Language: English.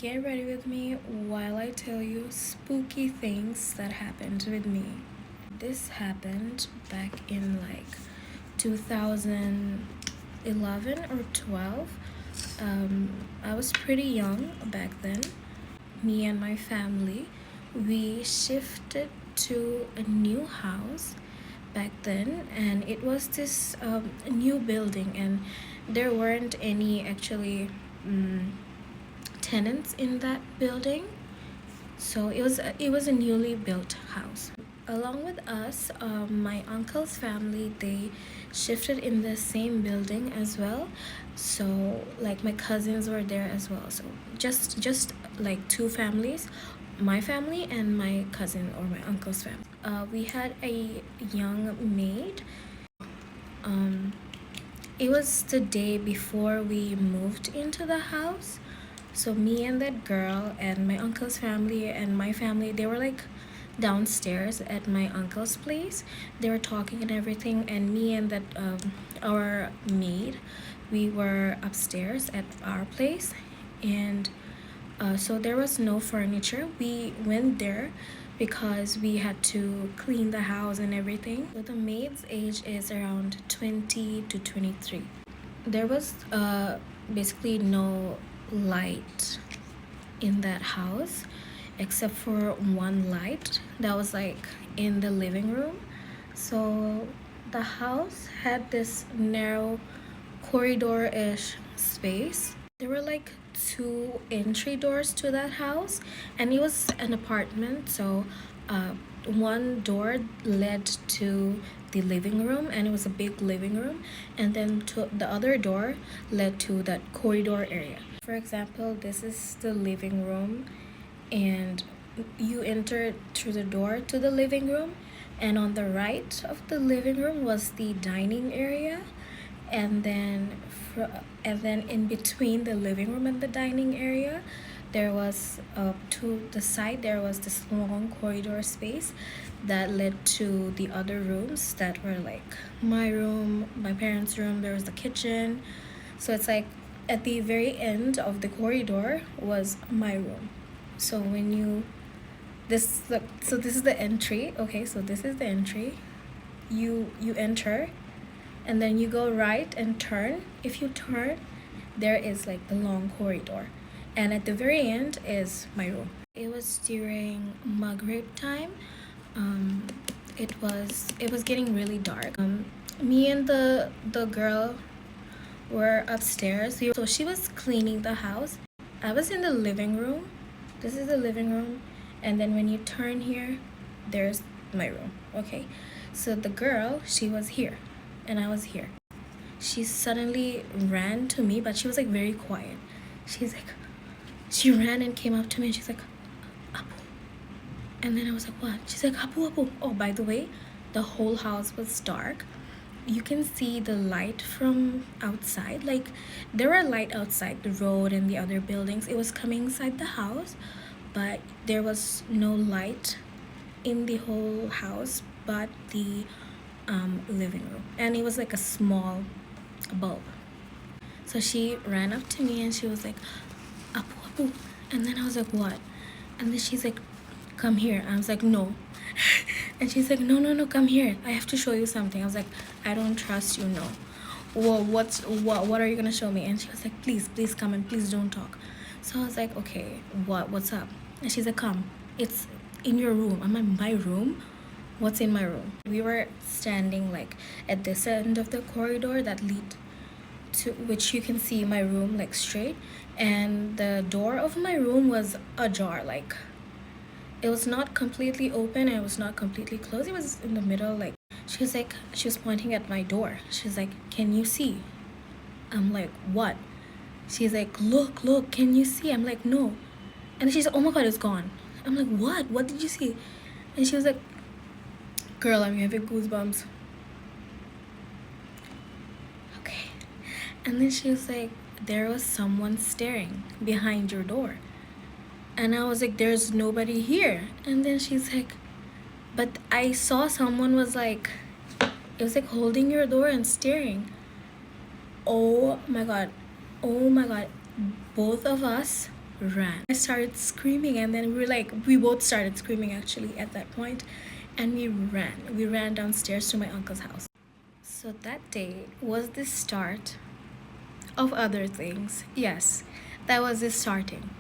Get ready with me while I tell you spooky things that happened with me. This happened back in like 2011 or 12. I was pretty young back then. Me and my family, we shifted to a new house back then, and it was this new building, and there weren't any actually tenants in that building. So it was a newly built house. Along with us, my uncle's family, they shifted in the same building as well. So like my cousins were there as well. So just like two families, my family and my cousin or my uncle's family. We had a young maid. Um, it was the day before we moved into the house. So me and that girl and my uncle's family and my family, they were like downstairs at my uncle's place. They were talking and everything, and me and that our maid, we were upstairs at our place, and so there was no furniture. We went there because we had to clean the house and everything. So the maid's age is around 20 to 23. There was basically no light in that house except for one light that was like in the living room. So the house had this narrow corridor-ish space. There were like two entry doors to that house, and it was an apartment. So one door led to the living room, and it was a big living room, and then the other door led to that corridor area. For example, this is the living room, and you enter through the door to the living room, and on the right of the living room was the dining area, and then in between the living room and the dining area, there was to the side there was this long corridor space that led to the other rooms that were like my room, my parents' room. There was the kitchen. So it's like at the very end of the corridor was my room. So when you this so this is the entry. Okay, so this is the entry. You enter, and then you go right and turn. If you turn, there is like the long corridor, and at the very end is my room. It was during Maghrib time. It was getting really dark. Me and the girl were upstairs. So she was cleaning the house. I was in the living room. This is the living room, and then when you turn here, there's my room. Okay, so the girl, she was here and I was here. She suddenly ran to me, but she was like very quiet. She ran and came up to me, and she's like, Apu. And then I was like, what? She's like, Apu, Apu. Oh, by the way, the whole house was dark. You can see the light from outside. Like, there were light outside the road and the other buildings. It was coming inside the house, but there was no light in the whole house but the living room, and it was like a small bulb. So she ran up to me and she was like, Apu, Apu. And then I was like, what? And then she's like, come here. I was like, no. And she's like, no, no, no, come here. I have to show you something. I was like, I don't trust you, no. Well, what are you gonna show me? And she was like, please come, and please don't talk. So I was like, okay, what's up? And she's like, come. It's in your room. I'm in my room. What's in my room? We were standing like at this end of the corridor that lead to which you can see my room like straight, and the door of my room was ajar. Like, it was not completely open and it was not completely closed. It was in the middle. Like, she was pointing at my door. She's like, can you see? I'm like, what? She's like, look, can you see? I'm like, no. And she's like, oh my god, it's gone. I'm like, what did you see? And she was like, girl, I'm having goosebumps. Okay. And then she was like, there was someone staring behind your door. And I was like, there's nobody here. And then she's like, but I saw someone was like, it was like holding your door and staring. Oh my god. Both of us ran. I started screaming, and then we both started screaming actually at that point, and we ran. We ran downstairs to my uncle's house. So that day was the start of other things. Yes, that was the starting.